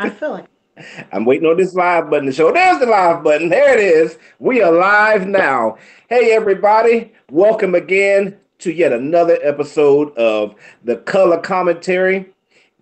I feel like I'm waiting on this live button to show. There's the live button. There it is. We are live now. Hey, everybody. Welcome again to yet another episode of the Color Commentary.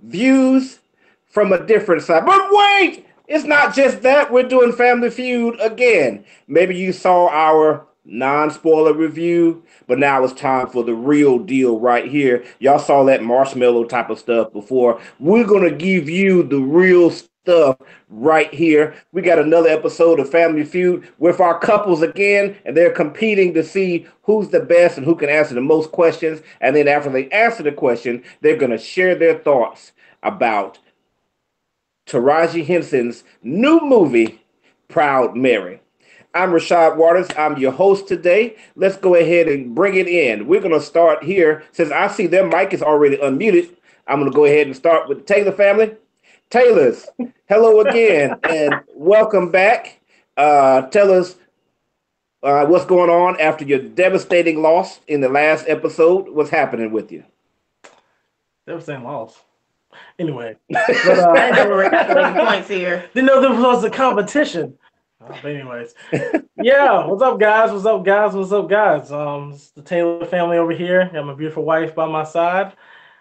Views from a different side. But wait! It's not just that. We're doing Family Feud again. Maybe you saw our non-spoiler review, but now it's time for the real deal right here. Y'all saw that marshmallow type of stuff before. We're going to give you the real stuff right here. We got another episode of Family Feud with our couples again, and they're competing to see who's the best and who can answer the most questions. And then after they answer the question, they're going to share their thoughts about Taraji Henson's new movie, Proud Mary. I'm Rashad Waters. I'm your host today. Let's go ahead and bring it in. We're going to start here. Since I see their mic is already unmuted, I'm going to go ahead and start with the Taylor family. Taylors, hello again and welcome back. Tell us what's going on after your devastating loss in the last episode. What's happening with you? Devastating loss. Anyway. But, I know we're calculating points here. Didn't know there was a competition. But anyways, yeah, what's up, guys? What's up, guys? What's up, guys? It's the Taylor family over here. Got my beautiful wife by my side.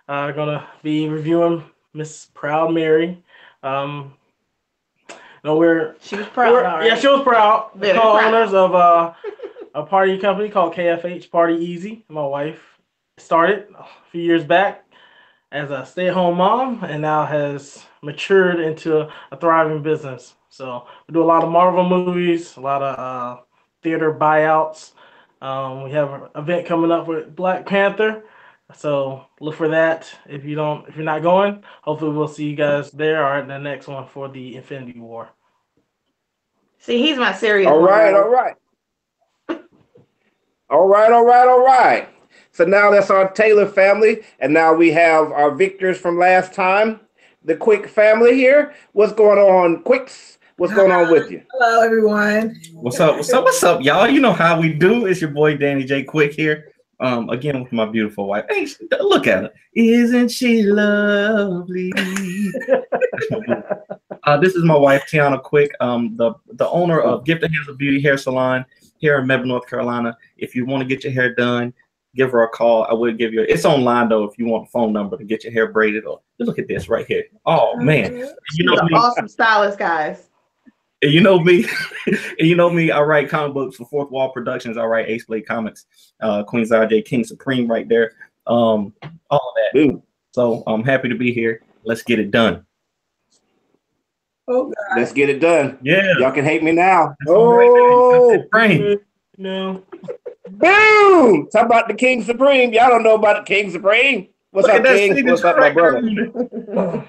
Gonna be reviewing Miss Proud Mary. She was proud. Right? Yeah, she was proud. Very Co-owners of a party company called KFH Party Easy. My wife started a few years back as a stay-at-home mom, and now has matured into a thriving business. So we do a lot of Marvel movies, a lot of theater buyouts. We have an event coming up with Black Panther, so look for that. If you're not going, hopefully we'll see you guys there or at the next one for the Infinity War. See, he's my serious. All right. So now that's our Taylor family, and now we have our victors from last time, the Quick family here. What's going on, Quicks? What's going on with you? Hello, everyone. What's up, y'all? You know how we do. It's your boy Danny J Quick here. Again with my beautiful wife. Hey, look at her. Isn't she lovely? This is my wife, Tiana Quick, the owner of Gifted Hands of Beauty Hair Salon here in Mebane, North Carolina. If you want to get your hair done, give her a call. I would give you. It's online though. If you want a phone number to get your hair braided, or look at this right here. Oh man, you know me. Awesome stylist, guys. And you know me, I write comic books for Fourth Wall Productions. I write Ace Blade Comics, Queen's RJ, King Supreme right there. All of that. Ooh. So I'm happy to be here. Let's get it done. Oh, God. Let's get it done. Yeah. Y'all can hate me now. Right. No. Boom! Talk about the King Supreme. Y'all don't know about the King Supreme. What's up, King? What's up, my brother?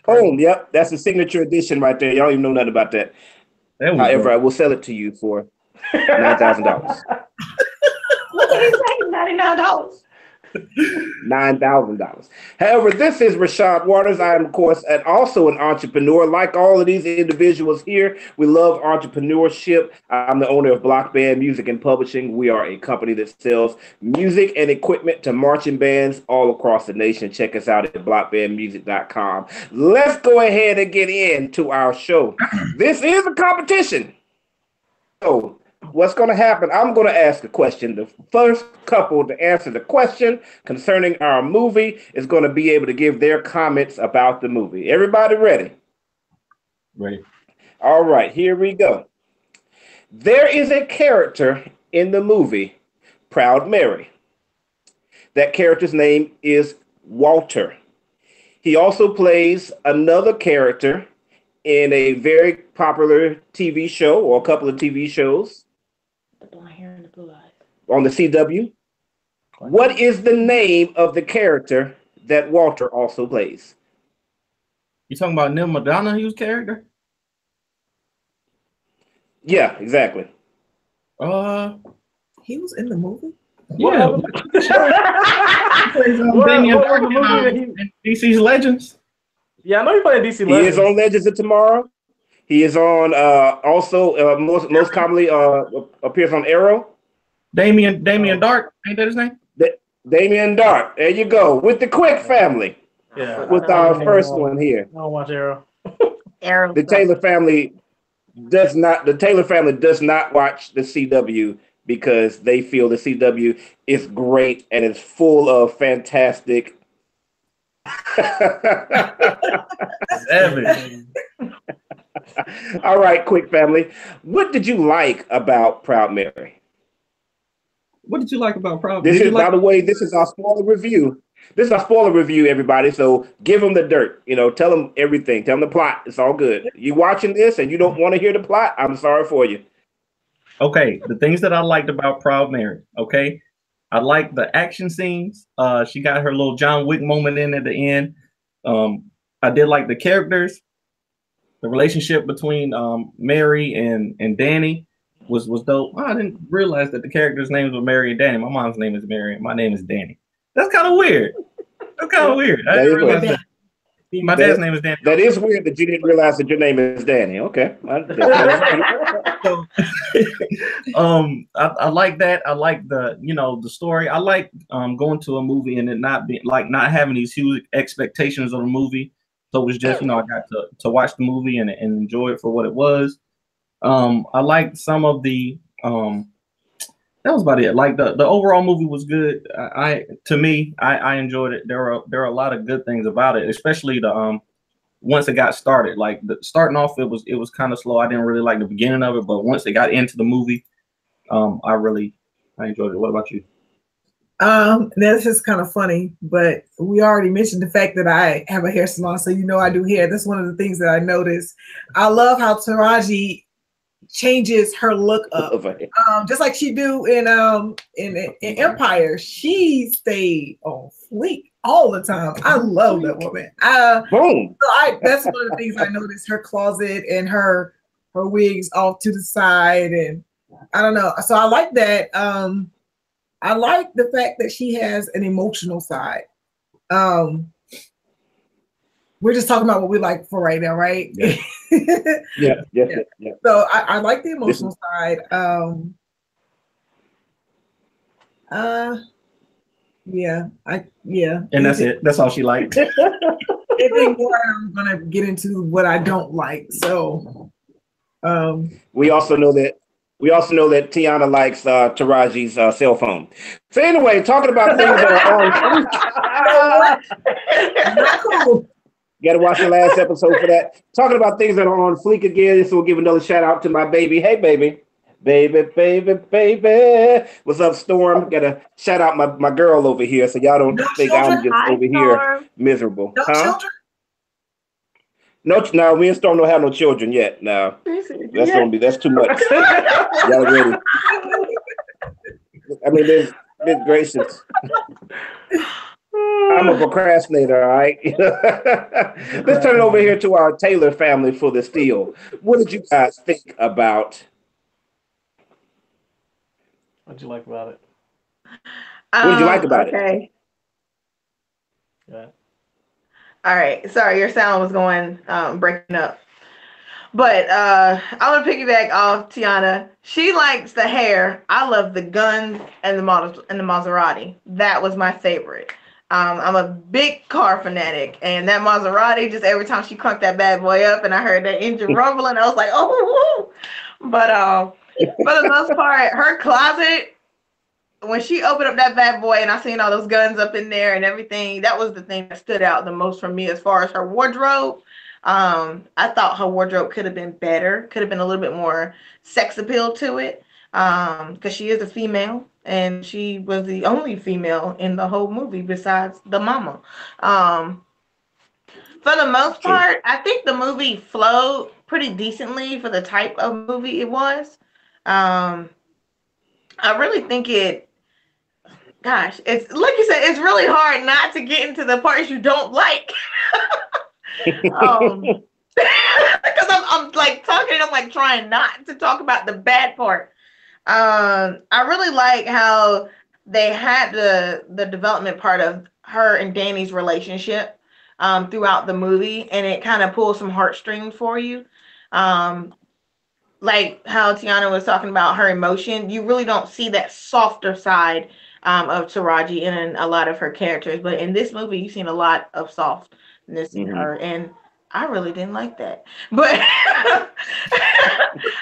Oh, yep. That's a signature edition right there. Y'all don't even know nothing about that. However, I will sell it to you for $9,000. Look at his $99. $9,000. However, this is Rashad Waters. I am, of course, also an entrepreneur. Like all of these individuals here, we love entrepreneurship. I'm the owner of Block Band Music and Publishing. We are a company that sells music and equipment to marching bands all across the nation. Check us out at blockbandmusic.com. Let's go ahead and get into our show. This is a competition. So, what's going to happen? I'm going to ask a question. The first couple to answer the question concerning our movie is going to be able to give their comments about the movie. Everybody ready? Ready. All right, here we go. There is a character in the movie Proud Mary. That character's name is Walter. He also plays another character in a very popular TV show, or a couple of TV shows. The blonde hair and the blue eyes. On the CW. What is the name of the character that Walter also plays? You talking about Neil McDonough's character? Yeah, exactly. He was in the movie? Yeah. DC's Legends. Yeah, I know he played DC Legends. He is on Legends of Tomorrow. He is on also most commonly appears on Arrow. Damien Dark, ain't that his name? Damien Dark. There you go. With the Quick family. Yeah. With our first one here. I don't watch Arrow. Arrow The stuff. Taylor family does not watch the CW because they feel the CW is great and it's full of fantastic. Savage. All right, quick family. What did you like about Proud Mary? What did you like about Proud? This Did is, you like? by the way, this is our spoiler review. This is our spoiler review, everybody. So give them the dirt. Tell them everything. Tell them the plot. It's all good. You watching this and you don't want to hear the plot? I'm sorry for you. Okay, the things that I liked about Proud Mary. Okay, I like the action scenes. She got her little John Wick moment in at the end. I did like the characters. The relationship between Mary and Danny was dope. I didn't realize that the characters' names were Mary and Danny. My mom's name is Mary, and my name is Danny. That's kind of weird. That's kind of weird. I didn't realize that. My dad's name is Danny. That is weird that you didn't realize that your name is Danny. Okay. So, I like that. I like the story. I like going to a movie and it not having these huge expectations of a movie. So it was just, I got to watch the movie and enjoy it for what it was. I liked some of the that was about it. Like the overall movie was good. I enjoyed it. There are a lot of good things about it, especially the once it got started. Like starting off, it was kind of slow. I didn't really like the beginning of it, but once it got into the movie, I enjoyed it. What about you? That's just kind of funny, but we already mentioned the fact that I have a hair salon, so I do hair. That's one of the things that I noticed. I love how Taraji changes her look up, just like she do in Empire. She stayed on fleek all the time. I love that woman. Boom. So that's one of the things I noticed. Her closet and her wigs off to the side, and I don't know. So I like that. I like the fact that she has an emotional side. We're just talking about what we like for right now, right? Yeah. Yeah. So I like the emotional side. And that's it. That's all she liked. Anything more, I'm gonna get into what I don't like. So, we also know that Tiana likes Taraji's cell phone. So anyway, talking about things that are on. cool. You got to watch the last episode for that. Talking about things that are on fleek again. So we'll give another shout out to my baby. Hey, baby. Baby. What's up, Storm? Got to shout out my girl over here so y'all don't think I'm just over here miserable. No children? No, me and Storm don't have no children yet. No, that's too much. Y'all ready? I mean, there's gracious. I'm a procrastinator, all right? Let's turn it over here to our Taylor family for the steal. What did you guys think about? What'd you like about it? What did you like about it? Okay. Yeah. All right. Sorry, your sound was going breaking up. But I want to piggyback off Tiana. She likes the hair. I love the guns and the models and the Maserati. That was my favorite. I'm a big car fanatic, and that Maserati, just every time she cranked that bad boy up and I heard that engine rumbling, I was like, oh, woo. But for the most part, her closet, when she opened up that bad boy and I seen all those guns up in there and everything, that was the thing that stood out the most for me as far as her wardrobe. I thought her wardrobe could have been better, could have been a little bit more sex appeal to it, because she is a female and she was the only female in the whole movie besides the mama. For the most part, I think the movie flowed pretty decently for the type of movie it was. I really think gosh, it's like you said, it's really hard not to get into the parts you don't like. Because I'm like talking, I'm like trying not to talk about the bad part. I really like how they had the development part of her and Danny's relationship throughout the movie, and it kind of pulls some heartstrings for you. Like how Tiana was talking about her emotion, you really don't see that softer side of Taraji in a lot of her characters, but in this movie, you've seen a lot of softness in her, and I really didn't like that. But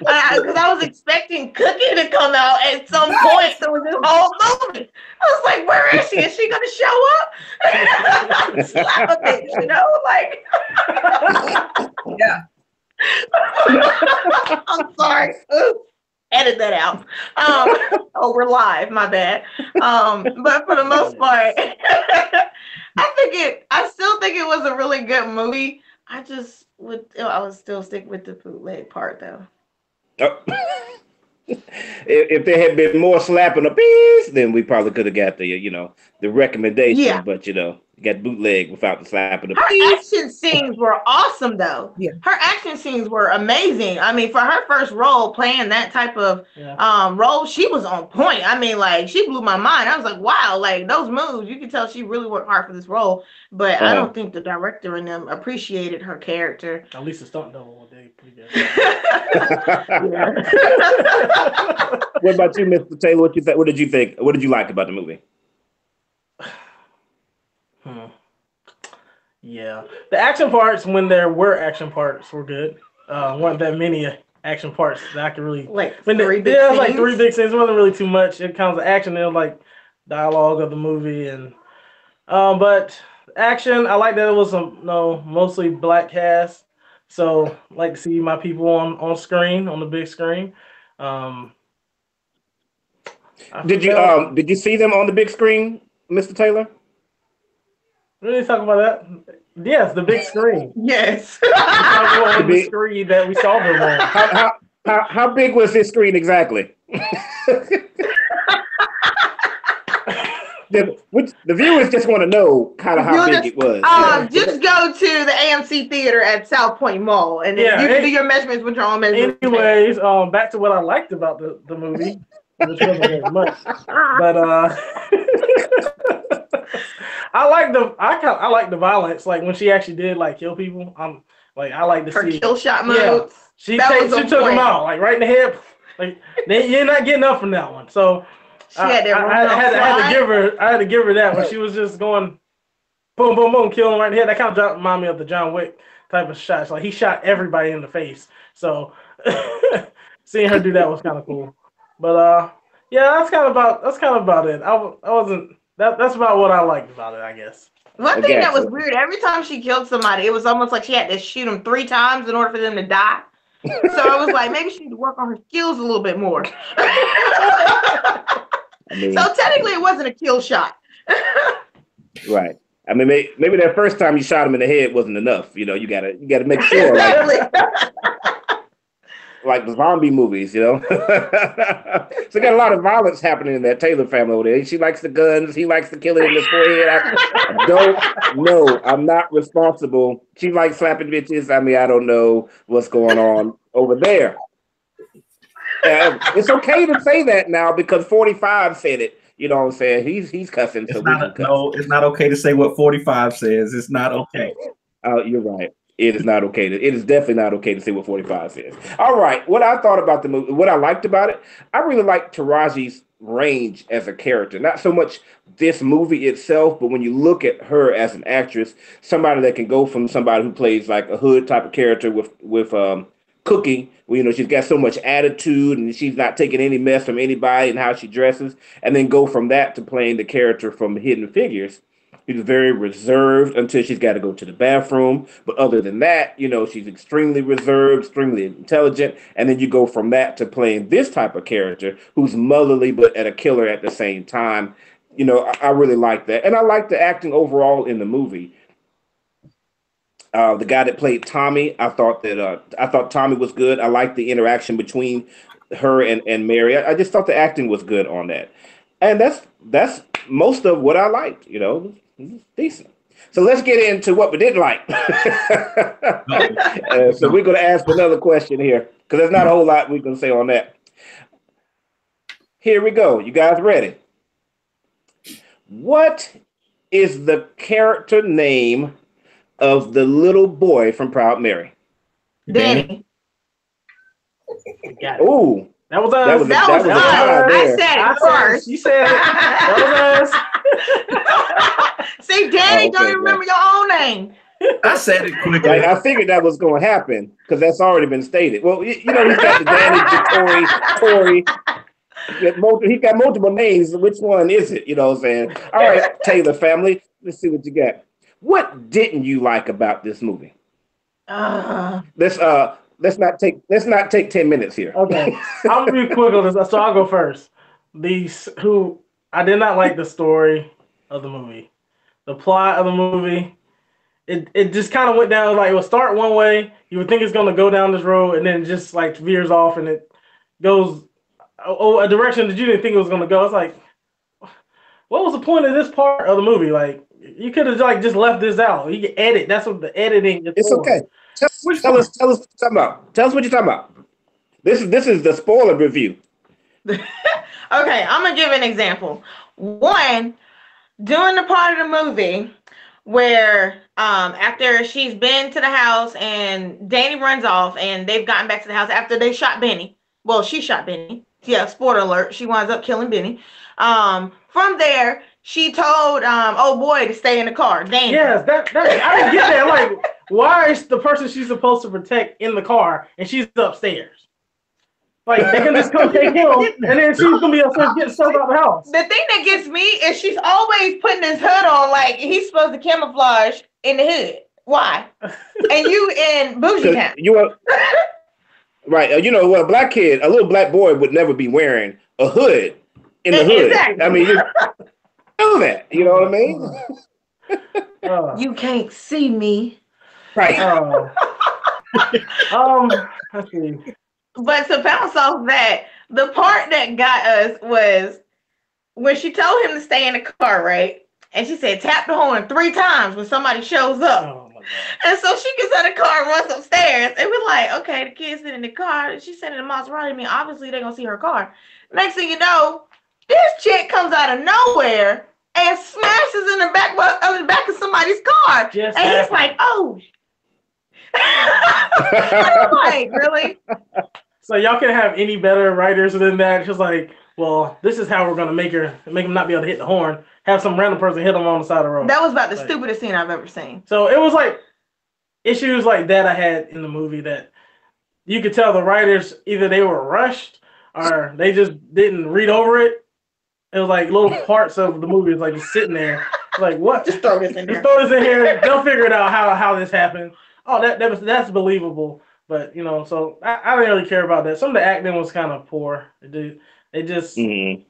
because I was expecting Cookie to come out at some point through this whole movie. I was like, where is she? Is she gonna show up? Slap a bitch, you know? Like Yeah. I'm sorry. Oops. Edit that out. Oh, we're live, my bad. But for the most part, I still think it was a really good movie. I would still stick with the bootleg part though. If there had been more slapping of bees, then we probably could have got the recommendation. Yeah. But you got bootleg without the slapping of Her bees. action scenes were awesome though. Yeah. Her action scenes were amazing. I mean, for her first role playing that type of role, she was on point. I mean, like she blew my mind. I was like, wow, like those moves, you can tell she really worked hard for this role. But I don't think the director and them appreciated her character. At least the stunt double did pretty good. What about you, Mr. Taylor? What did you think? What did you like about the movie? Yeah, the action parts, when there were action parts, were good. Weren't that many action parts that I could really like when three big it was like scenes. 3 big scenes. It wasn't really too much. It counts as action. It was like dialogue of the movie and but action. I like that it was mostly black cast. So I like to see my people on screen, on the big screen. Did you see them on the big screen, Mr. Taylor? Really talk about that? Yes, the big screen. Yes. On the screen that we saw them on. How big was this screen exactly? The viewers just want to know kind of how big it was. Just go to the AMC theater at South Point Mall, and then you can do your measurements with your own measurements. Anyways, back to what I liked about the movie, which wasn't very much, but I like the violence. Like when she actually did like kill people. I like to see kill shot modes. She took them out like right in the head. Like you're not getting up from that one. So I had to give her that when she was just going boom, boom, boom, killing right in the head. That kind of reminded me of the John Wick type of shots. Like he shot everybody in the face. So seeing her do that was kind of cool. But yeah, that's kind of about it. I wasn't. That's about what I liked about it, I guess. One thing that was weird, every time she killed somebody, it was almost like she had to shoot them 3 times in order for them to die. So I was like, maybe she need to work on her skills a little bit more. So technically, it wasn't a kill shot. Right. I mean, maybe that first time you shot him in the head wasn't enough. You gotta make sure. Like the zombie movies, So got a lot of violence happening in that Taylor family over there. She likes the guns. He likes to kill it in his forehead. I don't know. I'm not responsible. She likes slapping bitches. I mean, I don't know what's going on over there. It's okay to say that now because 45 said it. You know what I'm saying? He's cussing. So it's not okay to say what 45 says. It's not okay. You're right. It is not okay. It is definitely not okay to say what 45 says. All right. What I thought about the movie, what I liked about it, I really liked Taraji's range as a character. Not so much this movie itself, but when you look at her as an actress, somebody that can go from somebody who plays like a hood type of character with Cookie, where, she's got so much attitude and she's not taking any mess from anybody and how she dresses, and then go from that to playing the character from Hidden Figures. She's very reserved until she's got to go to the bathroom. But other than that, she's extremely reserved, extremely intelligent. And then you go from that to playing this type of character who's motherly, but a killer at the same time. I really like that. And I like the acting overall in the movie. The guy that played Tommy, I thought Tommy was good. I liked the interaction between her and Mary. I just thought the acting was good on that. And that's most of what I liked, decent. So let's get into what we didn't like. So we're going to ask another question here because there's not a whole lot we can say on that. Here we go. You guys ready? What is the character name of the little boy from Proud Mary? Danny. Ooh. That was us. That was us. I said it first. You said it. That was us. See, Danny don't even remember your own name. I said it quickly. Like, I figured that was going to happen because that's already been stated. Well, you know, he's got the Danny, the Tori. He's got multiple names. Which one is it? You know what I'm saying? All right, Taylor family. Let's see what you got. What didn't you like about this movie? Let's not take 10 minutes here. Okay, I'm gonna be quick on this, so I'll go first. I did not like the story of the movie, the plot of the movie. It just kind of went down, like it would start one way. You would think it's gonna go down this road, and then just like veers off, and it goes a direction that you didn't think it was gonna go. It's like, what was the point of this part of the movie? Like, you could have like just left this out. You can edit. That's what the editing is. It's for. okay. Tell us what you're talking about. Tell us what you're talking about. This is the spoiler review. Okay, I'm gonna give an example. One, during the part of the movie where after she's been to the house and Danny runs off and they've gotten back to the house after they shot Benny. Well, she shot Benny. Yeah, spoiler alert. She winds up killing Benny. From there, she told old boy to stay in the car. Danny. Yes, that I didn't get that. Like, why is the person she's supposed to protect in the car and she's upstairs? Like, they can just come take him, and then she's gonna be upstairs getting stuff out of the house. The thing that gets me is she's always putting his hood on, like he's supposed to camouflage in the hood. Why? And you in bougie town. You are right. You know, well, a little black boy would never be wearing a hood in the hood. Exactly. I mean, you know that. You know what I mean? You can't see me. Right. Let's see. But to bounce off that, the part that got us was when she told him to stay in the car, right? And she said, tap the horn 3 times when somebody shows up. Oh my God. And so she gets out of the car and runs upstairs. And we're like, okay, the kid's sitting in the car. She's sitting in the Maserati. I mean, obviously they're going to see her car. Next thing you know, this chick comes out of nowhere and smashes in the back of somebody's car. Just and he's like, oh. I'm like, really? So y'all can have any better writers than that. Just like, well, this is how we're gonna make him not be able to hit the horn. Have some random person hit him on the side of the road. That was about the stupidest scene I've ever seen. So it was like issues like that I had in the movie that you could tell the writers either they were rushed or they just didn't read over it. It was like little parts of the movie was like just sitting there, like what? Just throw this in there. Just throw this in here. They'll figure it out how this happened. Oh, that's believable. But you know, so I didn't really care about that. Some of the acting was kind of poor. They just some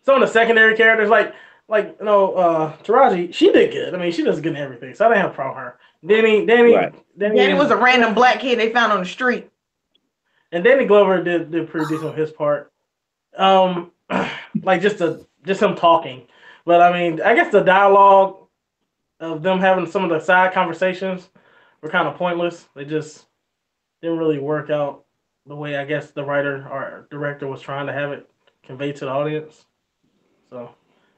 of the secondary characters, like you know, Taraji, she did good. I mean, she does good in everything, so I didn't have a problem with her. Danny was a random black kid they found on the street. And Danny Glover did pretty decent with his part. Like just him talking. But I mean, I guess the dialogue of them having some of the side conversations were kind of pointless. They just didn't really work out the way I guess the writer or director was trying to have it conveyed to the audience. So,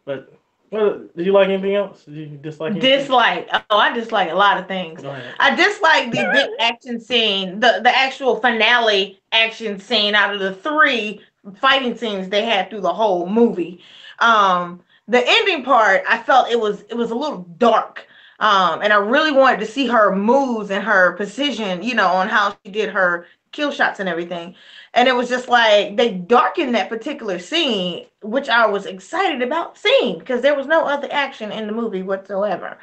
but did you like anything else? Did you dislike anything? Dislike. Oh, I dislike a lot of things. I dislike the big action scene, the actual finale action scene out of the 3 fighting scenes they had through the whole movie. The ending part, I felt it was a little dark. And I really wanted to see her moves and her precision, you know, on how she did her kill shots and everything. And it was just like they darkened that particular scene, which I was excited about seeing because there was no other action in the movie whatsoever.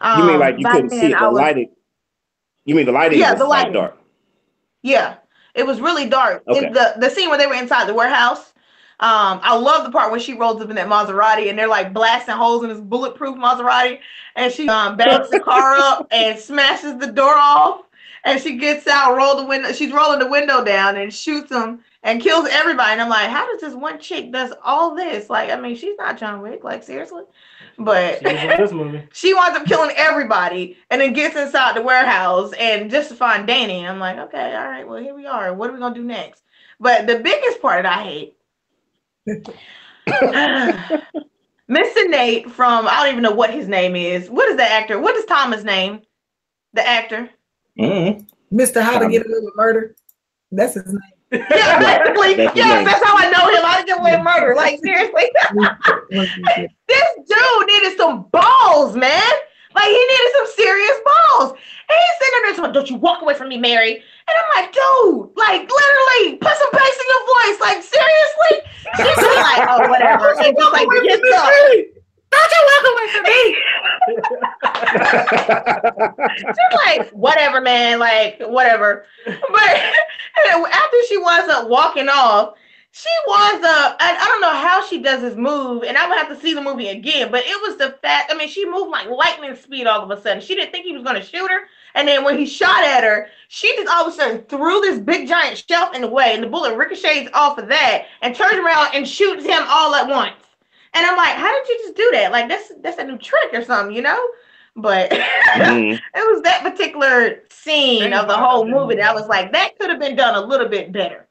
You mean like you couldn't see it, the lighting? You mean the lighting? Yeah, was the lighting. Dark. Yeah, it was really dark. Okay. The scene where they were inside the warehouse. I love the part when she rolls up in that Maserati and they're like blasting holes in this bulletproof Maserati, and she backs the car up and smashes the door off, and she gets out, she's rolling the window down and shoots him and kills everybody. And I'm like, how does this one chick does all this? Like, I mean, she's not John Wick, like seriously. But this movie. She winds up killing everybody and then gets inside the warehouse and just to find Danny. And I'm like, okay, all right, well, here we are. What are we gonna do next? But the biggest part that I hate, Mr. Nate from, I don't even know what his name is. What is the actor? What is Thomas' name? The actor? Mr. How to Get Away with Murder. That's his name. Yeah, basically. That's how I know him. How to Get Away with Murder. Like, seriously. This dude needed some balls, man. Like, he needed some serious balls. And he's sitting there saying, don't you walk away from me, Mary. And I'm like, dude, like, literally, put some bass in your voice. Like, seriously? She's just like, oh, whatever. And just like, gets up. Don't you walk away from me. She's like, whatever, man. Like, whatever. But after she winds up walking off, she winds up, I don't know how she does this move, and I would have to see the movie again, but it was the fact, I mean, she moved like lightning speed all of a sudden. She didn't think he was going to shoot her, and then when he shot at her, she just all of a sudden threw this big giant shelf in the way, and the bullet ricochets off of that, and turns around and shoots him all at once. And I'm like, how did you just do that? Like, that's a new trick or something, you know? But it was that particular scene of the whole movie that I was like, that could have been done a little bit better.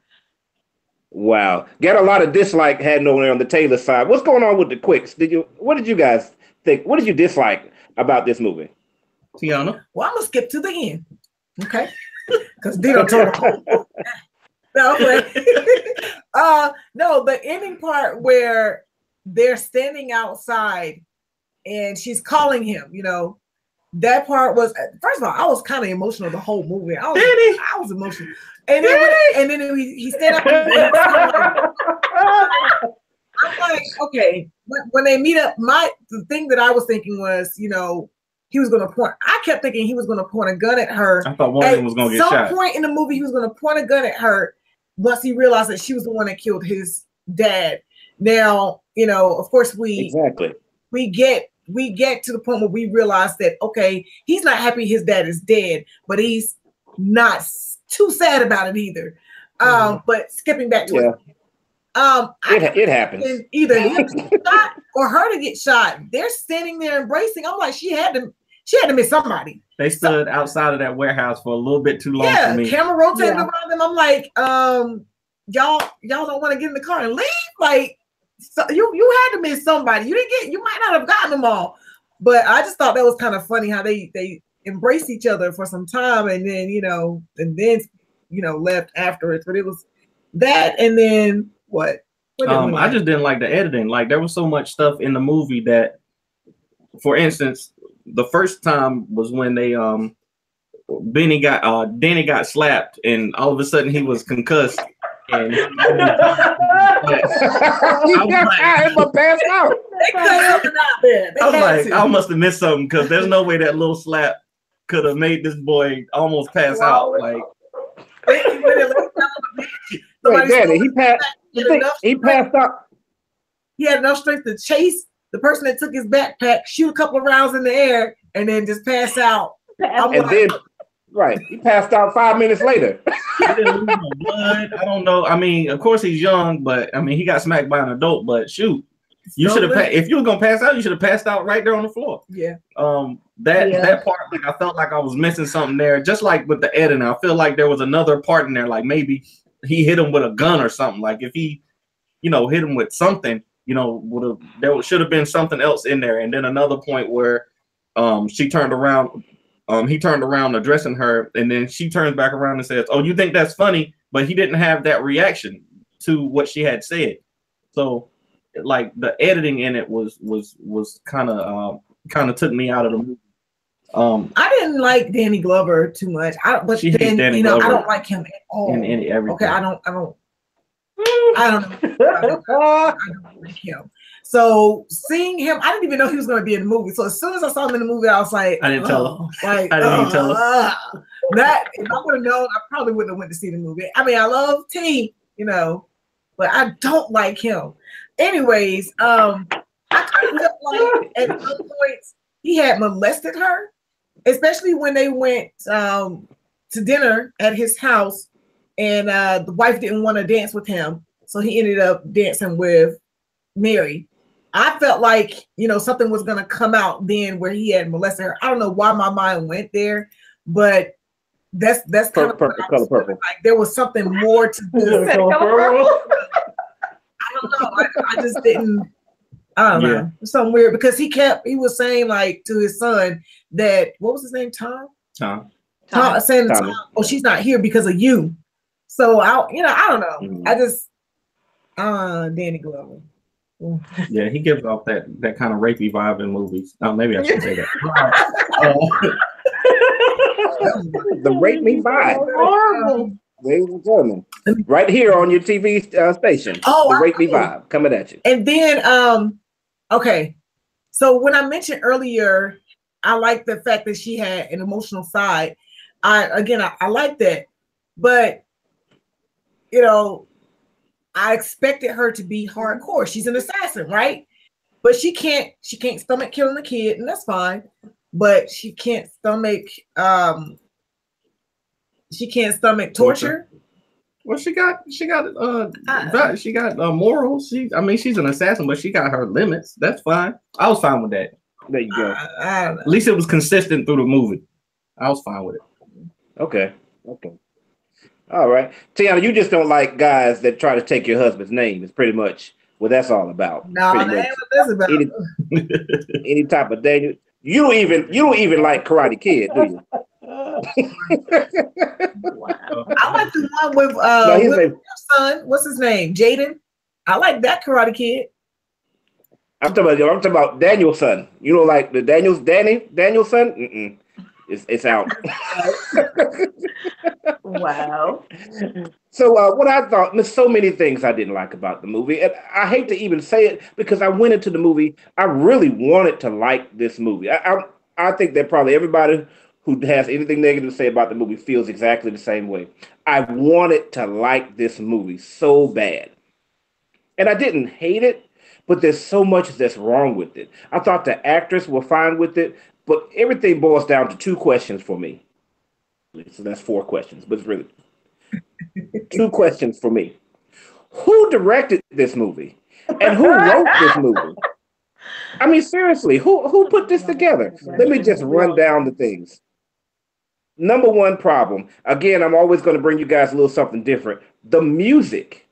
Wow, got a lot of dislike heading over there on the Taylor side. What's going on with the quicks? What did you guys think? What did you dislike about this movie? Tiana? Well, I'm gonna skip to the end, okay? Because Dino told no, the ending part where they're standing outside and she's calling him. You know, that part was, first of all, I was kind of emotional the whole movie. I was emotional. And then he stand up. I'm like, okay. When they meet up, the thing that I was thinking was, you know, he was going to point. I kept thinking he was going to point a gun at her. I thought one of them was going to get shot. At some point in the movie, he was going to point a gun at her once he realized that she was the one that killed his dad. Now, you know, of course, we get to the point where we realize that, okay, he's not happy his dad is dead, but he's not too sad about it either. But skipping back to it. It happens. Either him to get shot or her to get shot. They're standing there embracing. I'm like, she had to miss somebody. They stood outside of that warehouse for a little bit too long for me. Camera rotating around them. I'm like, y'all don't want to get in the car and leave? Like, so you had to miss somebody. You might not have gotten them all. But I just thought that was kind of funny how they embraced each other for some time and then left afterwards. But it was that, and then what? I just didn't like the editing. Like, there was so much stuff in the movie that, for instance, the first time was when they Danny got slapped, and all of a sudden he was concussed. And I must have missed something, because there's no way that little slap could have made this boy almost pass out. Like, Daddy, he passed out. He had enough strength to chase the person that took his backpack, shoot a couple of rounds in the air, and then just pass out. He passed out 5 minutes later. He didn't lose no blood. I don't know. I mean, of course he's young, but I mean, he got smacked by an adult. But shoot, you should have. If you were gonna pass out, you should have passed out right there on the floor. Yeah. That part, like, I felt like I was missing something there. Just like with the editing, I feel like there was another part in there. Like, maybe he hit him with a gun or something. Like, if he, hit him with something, there should have been something else in there. And then another point where she turned around. He turned around addressing her, and then she turns back around and says, "Oh, you think that's funny?" But he didn't have that reaction to what she had said. So, like, the editing in it was kind of took me out of the movie. I didn't like Danny Glover too much. I don't like him at all. In everything. Okay, I don't know. I don't like him. So seeing him, I didn't even know he was going to be in the movie. So as soon as I saw him in the movie, I was like, I didn't tell her. I didn't even tell her. That, if I would have known, I probably wouldn't have went to see the movie. I mean, I love T, but I don't like him. Anyways, I kind of felt like at some points he had molested her, especially when they went to dinner at his house, and the wife didn't want to dance with him, so he ended up dancing with Mary. I felt like, something was going to come out then where he had molested her. I don't know why my mind went there, but that's kind of color purple. Like, there was something more to this. I don't know. I just didn't. I don't know. It's something weird, because he was saying, like, to his son that, what was his name? Tom, saying to Tom, "Oh, she's not here because of you." So I don't know. I just Danny Glover. Yeah, he gives off that kind of rapey vibe in movies. Oh, maybe I shouldn't say that. The Rate Me Vibe. Horrible. Ladies and gentlemen, right here on your TV station. Oh, The Rate Me I know. Vibe coming at you. And then, okay. So when I mentioned earlier, I like the fact that she had an emotional side. I like that, but you know, I expected her to be hardcore. She's an assassin, right? But she can't stomach killing a kid, and that's fine. But she can't stomach torture. Well, she got morals. She's an assassin, but she got her limits. That's fine. I was fine with that. There you go. I don't know. At least it was consistent through the movie. I was fine with it. Okay. All right. Tiana, you just don't like guys that try to take your husband's name. It's pretty much what that's all about. No, that ain't what that's about. Any type of Daniel. You don't even like Karate Kid, do you? Wow. I like the one with his with name- your son. What's his name? Jaden. I like that Karate Kid. I'm talking about Daniel's son. You don't like the Daniel's son? Mm-mm. It's out. Wow. So what I thought, there's so many things I didn't like about the movie, and I hate to even say it because I went into the movie, I really wanted to like this movie. I think that probably everybody who has anything negative to say about the movie feels exactly the same way. I wanted to like this movie so bad, and I didn't hate it, but there's so much that's wrong with it. I thought the actors were fine with it, but everything boils down to two questions for me. So that's four questions, but it's really two questions for me. Who directed this movie? And who wrote this movie? I mean, seriously, who put this together? Let me just run down the things. Number one problem, again, I'm always going to bring you guys a little something different. The music.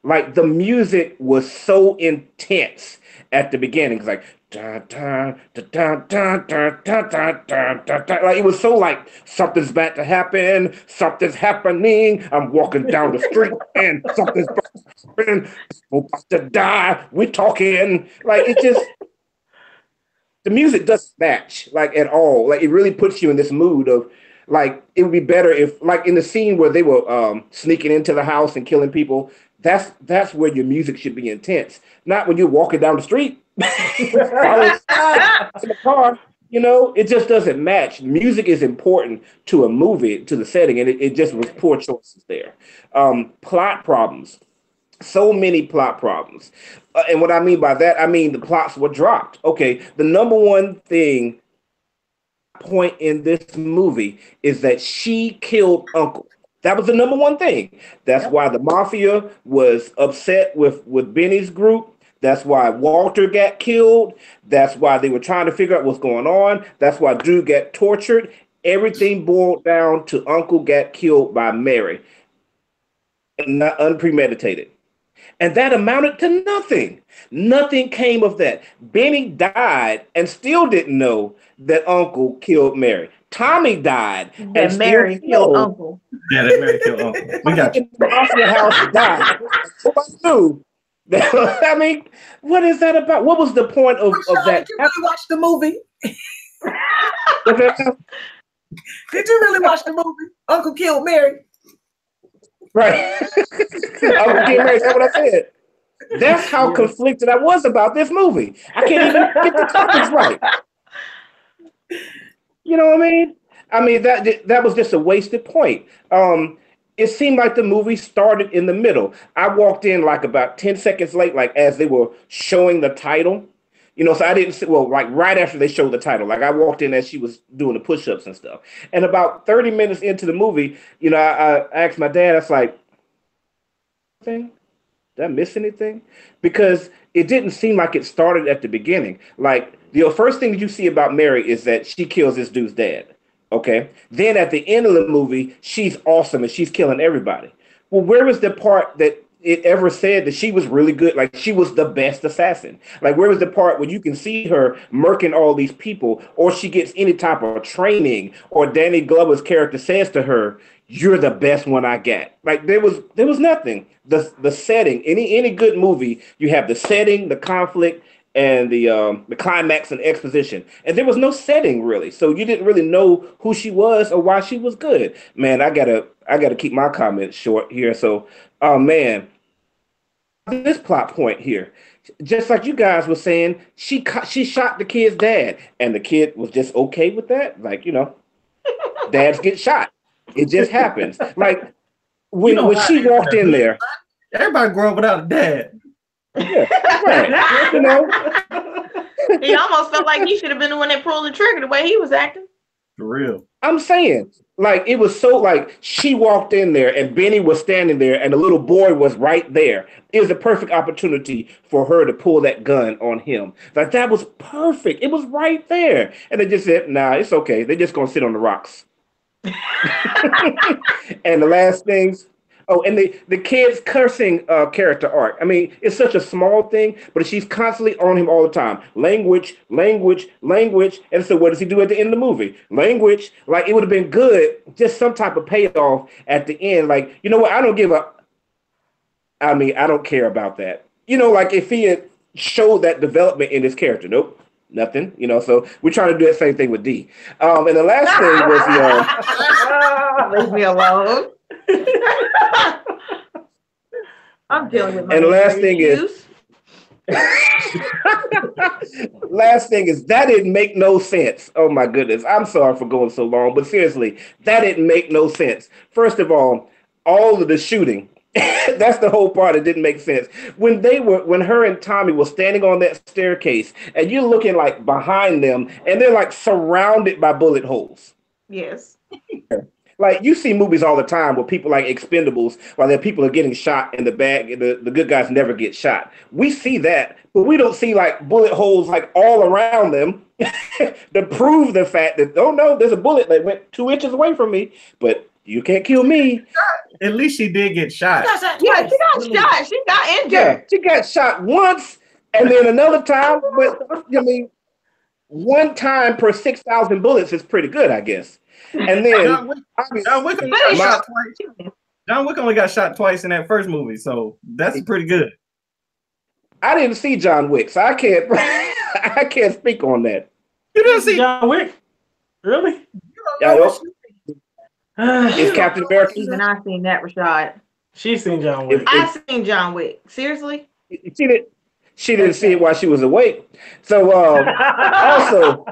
Like, the music was so intense at the beginning. It's like, dun, dun, dun, dun, dun, dun, dun, dun, dun, dun, dun. Like, it was so like, something's about to happen, something's happening, I'm walking down the street, and something's about to happen, people about to die, we're talking. Like, it just, the music doesn't match, like, at all. Like, it really puts you in this mood of, like, it would be better if, like, in the scene where they were sneaking into the house and killing people, that's where your music should be intense, not when you're walking down the street. Following in the car, it just doesn't match. Music is important to a movie, to the setting, and it just was poor choices there. Plot problems. So many plot problems. And what I mean by that, I mean the plots were dropped. Okay, the number one point in this movie is that she killed Uncle. That was the number one thing. That's why the mafia was upset with Benny's group. That's why Walter got killed. That's why they were trying to figure out what's going on. That's why Drew got tortured. Everything boiled down to Uncle got killed by Mary. Not unpremeditated. And that amounted to nothing. Nothing came of that. Benny died and still didn't know that Uncle killed Mary. Tommy died and Mary killed Uncle. Yeah, that Mary killed Uncle. We got you. The mafia house died. Nobody knew. I mean, what is that about? What was the point of that? Did you really watch the movie? What's that? Did you really watch the movie? Uncle killed Mary. Right. Uncle killed Mary. That's what I said. That's how conflicted I was about this movie. I can't even get the topics right. You know what I mean? I mean, that was just a wasted point. It seemed like the movie started in the middle. I walked in like about 10 seconds late, like as they were showing the title. So I didn't see, well, like right after they showed the title. Like I walked in as she was doing the push-ups and stuff. And about 30 minutes into the movie, I asked my dad, I was like, did I miss anything? Because it didn't seem like it started at the beginning. Like the first thing that you see about Mary is that she kills this dude's dad. Okay. Then at the end of the movie, she's awesome and she's killing everybody. Well, where was the part that it ever said that she was really good. Like she was the best assassin. Like where was the part where you can see her murking all these people, or she gets any type of training, or Danny Glover's character says to her, "You're the best one I got." Like there was nothing. The setting, any good movie, you have the setting, the conflict, and the climax and exposition, and there was no setting really, so you didn't really know who she was or why she was good. Man, I gotta keep my comments short here. So, oh man, this plot point here, just like you guys were saying, she shot the kid's dad, and the kid was just okay with that. Like dads get shot. It just happens. Like You know when how she it is in walked the in hood. there, Everybody grew up without a dad. yeah, right. He almost felt like he should have been the one that pulled the trigger the way he was acting. For real. I'm saying, like, it was so like she walked in there and Benny was standing there and the little boy was right there. It was a perfect opportunity for her to pull that gun on him. Like, that was perfect. It was right there. And they just said, nah, it's okay. They're just going to sit on the rocks. And the last things, oh, and the kid's cursing character arc. I mean, it's such a small thing, but she's constantly on him all the time. Language, language, language. And so what does he do at the end of the movie? Language. Like, it would have been good, just some type of payoff at the end. Like, you know what? I don't care about that. Like if he had showed that development in his character. Nope. Nothing, so we're trying to do that same thing with D. And the last thing was leave me alone. I'm dealing with my and the last thing issues. last thing is that didn't make no sense. Oh my goodness. I'm sorry for going so long, but seriously, that didn't make no sense. First of all of the shooting, that's the whole part that didn't make sense. When her and Tommy were standing on that staircase and you're looking like behind them and they're like surrounded by bullet holes. Yes. Like you see movies all the time where people like Expendables, while their people are getting shot in the back, the good guys never get shot. We see that, but we don't see like bullet holes like all around them to prove the fact that, oh no, there's a bullet that went 2 inches away from me, but you can't kill me. At least she did get shot. Yeah, she got shot. She got injured. Yeah, she got shot once and then another time, but I mean, one time per 6,000 bullets is pretty good, I guess. And then John Wick only got shot twice in that first movie, so that's pretty good. I didn't see John Wick, so I can't speak on that. You didn't see John Wick? Really? It's Captain America. Even I seen that, Rashad. She's seen John Wick. I seen John Wick. Seriously? She didn't see it while she was awake. So also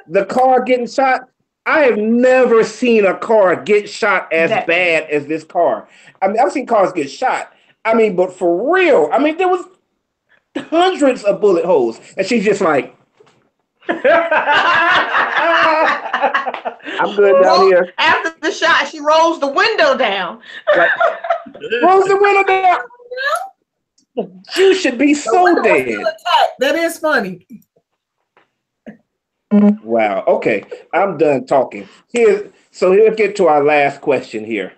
the car getting shot. I have never seen a car get shot as bad as this car. I mean, I've seen cars get shot. I mean, but for real, I mean, there was hundreds of bullet holes, and she's just like, I'm good down here. After the shot, she rolls the window down. Like, rolls the window down. You should be so dead. That is funny. Wow. Okay. I'm done talking. So let's get to our last question here.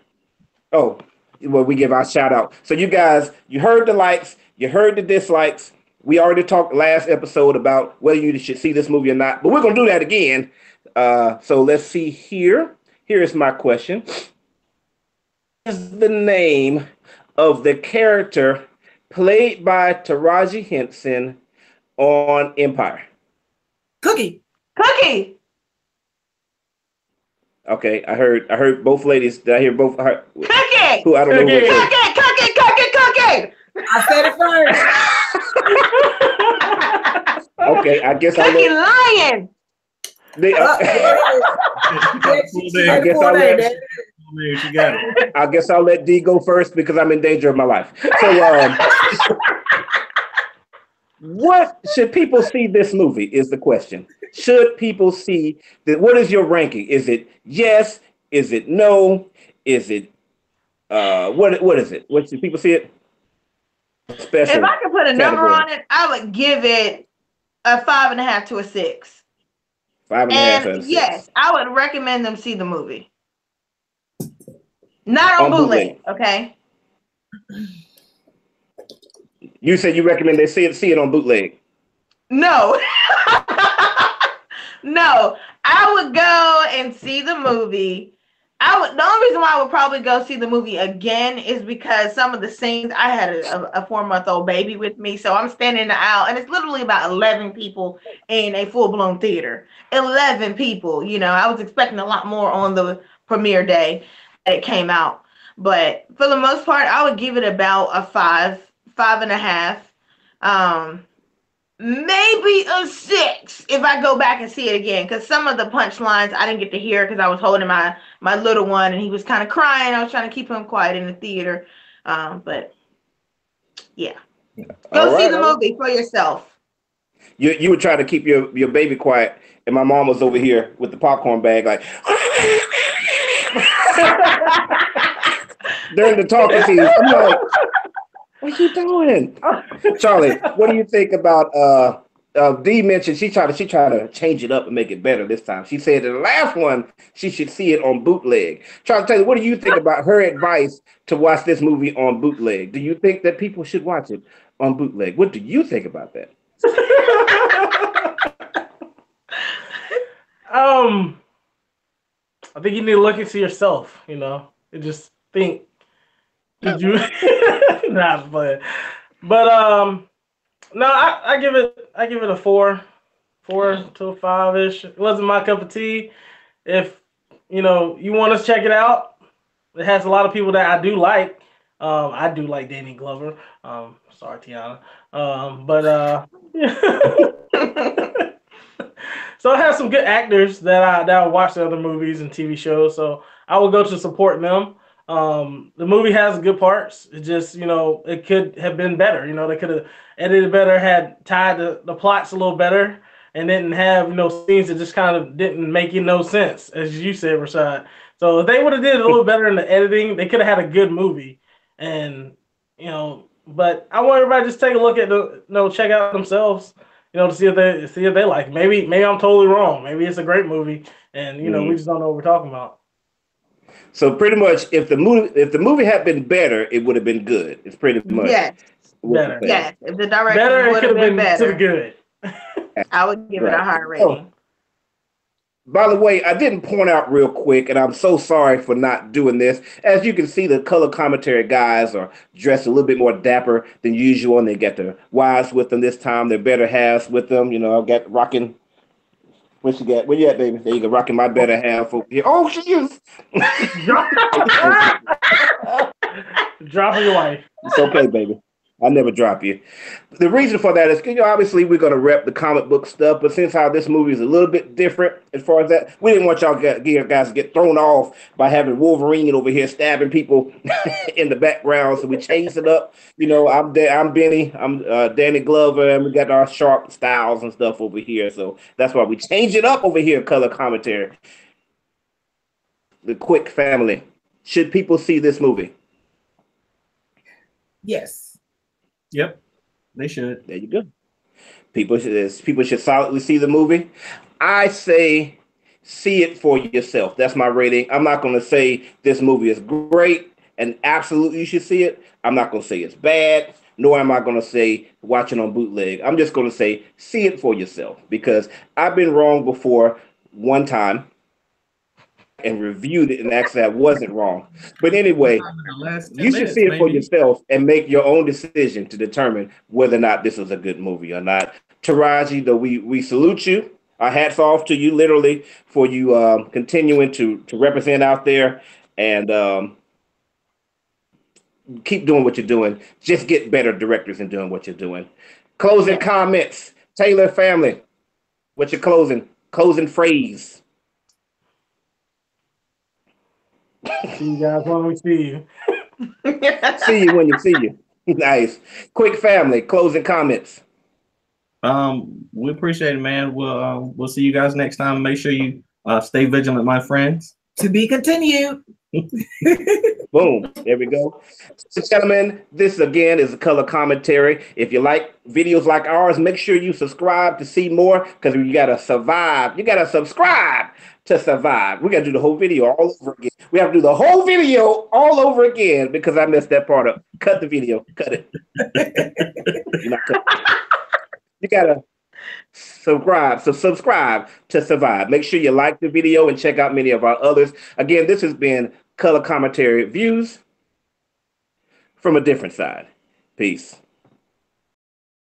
Oh, well, we give our shout out. So you guys, you heard the likes, you heard the dislikes. We already talked last episode about whether you should see this movie or not, but we're going to do that again. So let's see here. Here is my question. What is the name of the character played by Taraji Henson on Empire? Cookie. Okay, I heard both ladies. Did I hear both? Cookie. Who I don't know. Cookie. I said it first. Okay, I guess I'll Cookie let. lying. I guess I'll let D go first because I'm in danger of my life. So, what should people see this movie is the question. Should people see that? What is your ranking? Is it yes? Is it no? Is it what is it? What should people see it? Special. If I could put a number on it, I would give it a 5.5 to a 6. 5.5 out of 6. Yes, I would recommend them see the movie. Not on bootleg, okay? You said you recommend they see it on bootleg. No. No. I would go and see the movie. The only reason why I would probably go see the movie again is because some of the scenes, I had a 4-month-old baby with me, so I'm standing in the aisle, and it's literally about 11 people in a full-blown theater. 11 people, I was expecting a lot more on the premiere day that it came out. But for the most part, I would give it about a 5.5. Maybe a 6 if I go back and see it again, because some of the punchlines I didn't get to hear because I was holding my little one and he was kind of crying. I was trying to keep him quiet in the theater. But yeah, go see the movie for yourself. You were trying to keep your baby quiet, and my mom was over here with the popcorn bag, like during the talking scenes. I'm like, what you doing, Charlie? What do you think about? Dee mentioned she tried to change it up and make it better this time. She said in the last one she should see it on bootleg. Charlie, tell you, what do you think about her advice to watch this movie on bootleg? Do you think that people should watch it on bootleg? What do you think about that? I think you need to look into yourself, and just think, did you not but no, I give it a 4 to a 5-ish. It wasn't my cup of tea. If you want to check it out, it has a lot of people that I do like. I do like Danny Glover. Sorry, Tiana. So it has some good actors that I watch the other movies and TV shows. So I will go to support them. The movie has good parts. It just, it could have been better. They could have edited better, had tied the plots a little better, and didn't have, scenes that just kind of didn't make no sense, as you said, Rashad. So if they would have did a little better in the editing, they could have had a good movie. And, but I want everybody to just take a look at check out themselves, to see if they like it. Maybe I'm totally wrong. Maybe it's a great movie, and we just don't know what we're talking about. So pretty much, if the movie had been better, it would have been good. It's pretty much better. Yes, if the direction would have been better, good. I would give it a higher rating. By the way, I didn't point out real quick, and I'm so sorry for not doing this. As you can see, the color commentary guys are dressed a little bit more dapper than usual, and they got their wives with them this time, their better halves with them. I've got rocking. What you got? Where you at, baby? There you go, rocking my better half over here. Oh, she is. Dropping your wife. It's okay, baby. I never drop you. The reason for that is, obviously we're going to rep the comic book stuff, but since how this movie is a little bit different as far as that, we didn't want y'all guys to get thrown off by having Wolverine over here stabbing people in the background, so we changed it up. I'm Benny, I'm Danny Glover, and we got our sharp styles and stuff over here, so that's why we changed it up over here, color commentary. The Quick family. Should people see this movie? Yes. Yep, they should. There you go. People should solidly see the movie. I say see it for yourself. That's my rating. I'm not going to say this movie is great and absolutely you should see it. I'm not going to say it's bad, nor am I going to say watch it on bootleg. I'm just going to say see it for yourself, because I've been wrong before one time and reviewed it, and actually I wasn't wrong. But anyway, you should see it for yourself and make your own decision to determine whether or not this is a good movie or not. Taraji, though, we salute you. Our hats off to you, literally, for you continuing to represent out there, and keep doing what you're doing. Just get better directors in doing what you're doing. Closing comments. Taylor family, what's your closing phrase? See you guys when we see you. See you when you see you. Nice. Quick family, closing comments. We appreciate it, man. We'll see you guys next time. Make sure you stay vigilant, my friends. To be continued. Boom. There we go. So, gentlemen, this again is a color commentary. If you like videos like ours, make sure you subscribe to see more because you got to survive. You got to subscribe to survive. We got to do the whole video all over again. We have to do the whole video all over again because I messed that part up. Cut the video. Cut it. You're not cutting it. You got to subscribe. So subscribe to survive. Make sure you like the video and check out many of our others. Again, this has been Color Commentary Views from a Different Side. Peace.